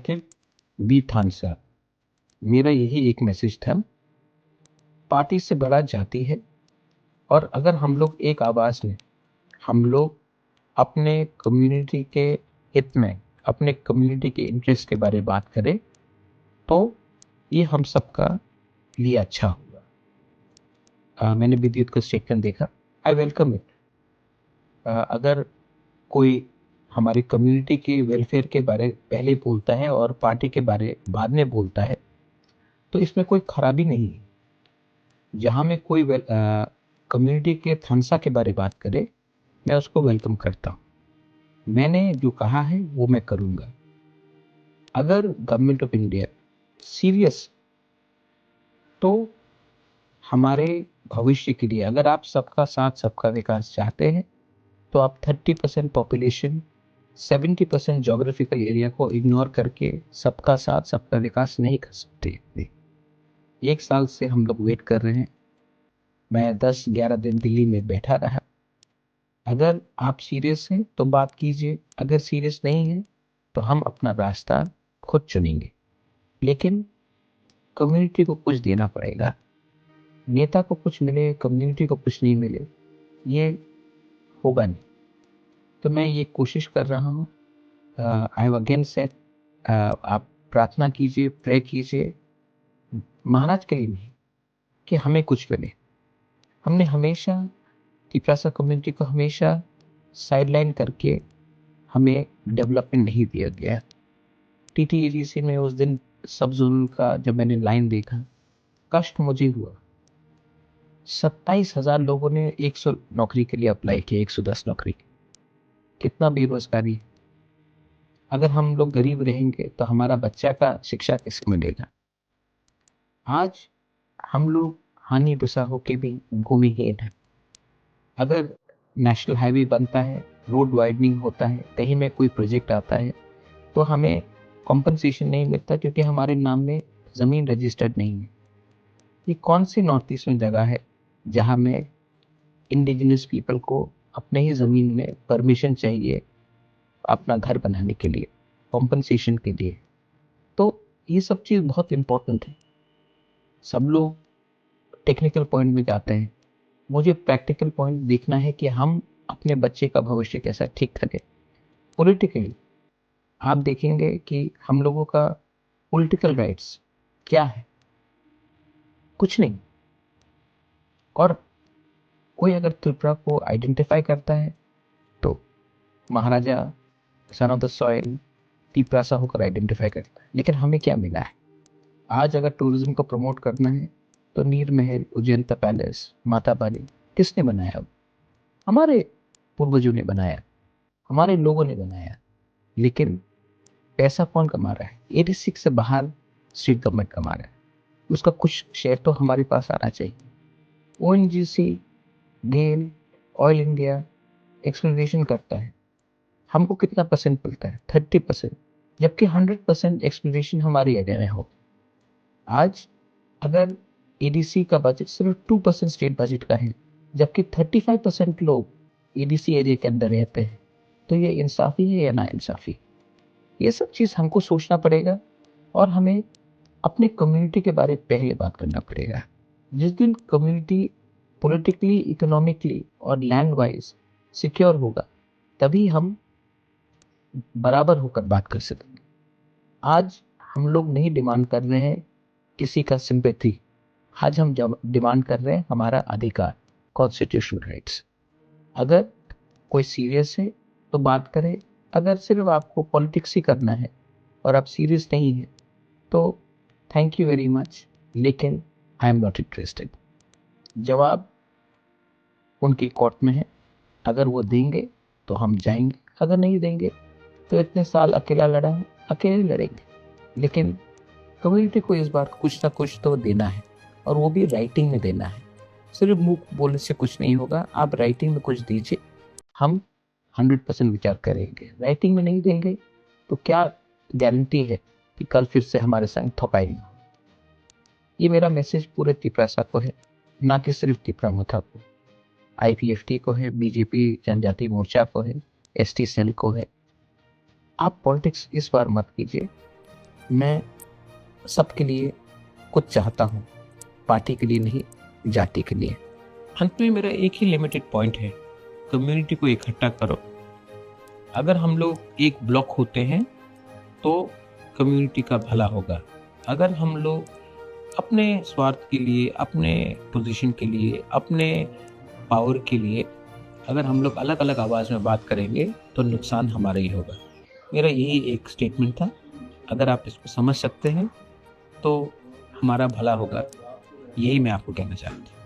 United, B थानसा। मेरा यही एक मैसेज था। पार्टी से बड़ा जाति है, और अगर हम लोग एक आवाज़ में हम लोग अपने कम्युनिटी के हित में, अपने कम्युनिटी के इंटरेस्ट के बारे में बात करें तो ये हम सबका लिए अच्छा होगा। मैंने विद्युत का स्टेटमेंट देखा, आई वेलकम इट। अगर कोई हमारी कम्युनिटी के वेलफेयर के बारे पहले बोलता है और पार्टी के बारे बाद में बोलता है तो इसमें कोई खराबी नहीं है। जहाँ में कोई कम्युनिटी के थंसा के बारे बात करे, मैं उसको वेलकम करता हूँ। मैंने जो कहा है वो मैं करूँगा। अगर गवर्नमेंट ऑफ इंडिया सीरियस तो हमारे भविष्य के लिए, अगर आप सबका साथ सबका विकास चाहते हैं तो आप 30% पॉपुलेशन, 70% जोग्राफिकल एरिया को इग्नोर करके सबका साथ सबका विकास नहीं कर सकते। 1 साल से हम लोग वेट कर रहे हैं। मैं 10-11 दिन दिल्ली में बैठा रहा। अगर आप सीरियस हैं तो बात कीजिए, अगर सीरियस नहीं है तो हम अपना रास्ता खुद चुनेंगे। लेकिन कम्युनिटी को कुछ देना पड़ेगा। नेता को कुछ मिले, कम्युनिटी को कुछ नहीं मिले, ये होगा नहीं। तो मैं ये कोशिश कर रहा हूँ। आई हैव अगेन सेड, आप प्रार्थना कीजिए, प्रे कीजिए महाराज के लिए नहीं कि हमें कुछ मिले। हमने हमेशा तिपरासा कम्युनिटी को हमेशा साइडलाइन करके हमें डेवलपमेंट नहीं दिया गया। टीटीएडीसी में उस दिन सब जोन का जब मैंने लाइन देखा, कष्ट मुझे हुआ। 27,000 लोगों ने 100 नौकरी के लिए अप्लाई किया, 110 नौकरी। कितना बेरोजगारी है। अगर हम लोग गरीब रहेंगे तो हमारा बच्चा का शिक्षा कैसे मिलेगा। आज हम लोग हानि दुसा होके भी भूमिहीन है। अगर नेशनल हाईवे बनता है, रोड वाइडनिंग होता है, कहीं में कोई प्रोजेक्ट आता है तो हमें कॉम्पनसेशन नहीं मिलता क्योंकि हमारे नाम में ज़मीन रजिस्टर्ड नहीं है। ये कौन सी नॉर्थ ईस्ट में जगह है जहाँ में इंडिजिनस पीपल को अपने ही ज़मीन में परमिशन चाहिए अपना घर बनाने के लिए, कॉम्पनसेशन के लिए। तो ये सब चीज़ बहुत इम्पोर्टेंट है। सब लोग टेक्निकल पॉइंट में जाते हैं, मुझे प्रैक्टिकल पॉइंट देखना है कि हम अपने बच्चे का भविष्य कैसा ठीक करें। पॉलिटिकली आप देखेंगे कि हम लोगों का पॉलिटिकल राइट्स क्या है, कुछ नहीं। और कोई अगर त्रिपुरा को आइडेंटिफाई करता है तो Maharaja son of the soil Tiprasa होकर आइडेंटिफाई करता है। लेकिन हमें क्या मिला है? आज अगर टूरिज्म को प्रमोट करना है तो नीर महल, उज्जैनता पैलेस, माता बाली किसने बनाया? अब हमारे पूर्वजों ने बनाया, हमारे लोगों ने बनाया। लेकिन पैसा कौन कमा रहा है? 86 से बाहर स्टेट गवर्नमेंट कमा रहा है। उसका कुछ शेयर तो हमारे पास आना चाहिए। ओएनजीसी, गेल, ऑयल इंडिया एक्सप्लोरेशन करता है, हमको कितना परसेंट मिलता है? 30%। जबकि 100% एक्सप्लोरेशन हमारी एरिया में हो। आज अगर एडीसी का बजट सिर्फ 2% स्टेट बजट का है, जबकि 35% लोग एडीसी एरिया के अंदर रहते हैं, तो ये इंसाफी है या ना इंसाफी? ये सब चीज़ हमको सोचना पड़ेगा और हमें अपने कम्युनिटी के बारे में पहले बात करना पड़ेगा। जिस दिन कम्युनिटी पॉलिटिकली, इकोनॉमिकली और लैंड वाइज सिक्योर होगा, तभी हम बराबर होकर बात कर सकेंगे। आज हम लोग नहीं डिमांड कर रहे हैं किसी का सिंपैथी। आज हम डिमांड कर रहे हैं हमारा अधिकार, कॉन्स्टिट्यूशनल राइट्स। अगर कोई सीरियस है तो बात करें। अगर सिर्फ आपको पॉलिटिक्स ही करना है और आप सीरियस नहीं है तो थैंक यू वेरी मच, लेकिन आई एम नॉट इंटरेस्टेड। जवाब उनकी कोर्ट में है। अगर वो देंगे तो हम जाएंगे, अगर नहीं देंगे तो इतने साल अकेला लड़ा है, अकेले लड़ेंगे। लेकिन कम्युनिटी को इस बार कुछ ना कुछ तो देना है, और वो भी राइटिंग में देना है। सिर्फ मुंह बोलने से कुछ नहीं होगा। आप राइटिंग में कुछ दीजिए, हम 100% विचार करेंगे। राइटिंग में नहीं देंगे तो क्या गारंटी है कि कल फिर से हमारे संग थोपाएंगे? ये मेरा मैसेज पूरे तिपरासा को है, ना कि सिर्फ तिपरा मथा को। आईपीएफटी को है, बीजेपी जनजाति मोर्चा को है, एसटी सेल को है। आप पॉलिटिक्स इस बार मत कीजिए। मैं सबके लिए कुछ चाहता हूँ, पार्टी के लिए नहीं, जाति के लिए। अंत में मेरा एक ही लिमिटेड पॉइंट है, कम्युनिटी को इकट्ठा करो। अगर हम लोग एक ब्लॉक होते हैं तो कम्युनिटी का भला होगा। अगर हम लोग अपने स्वार्थ के लिए, अपने पोजीशन के लिए, अपने पावर के लिए अगर हम लोग अलग अलग आवाज़ में बात करेंगे तो नुकसान हमारा ही होगा। मेरा यही एक स्टेटमेंट था। अगर आप इसको समझ सकते हैं तो हमारा भला होगा, यही मैं आपको कहना चाहता हूँ।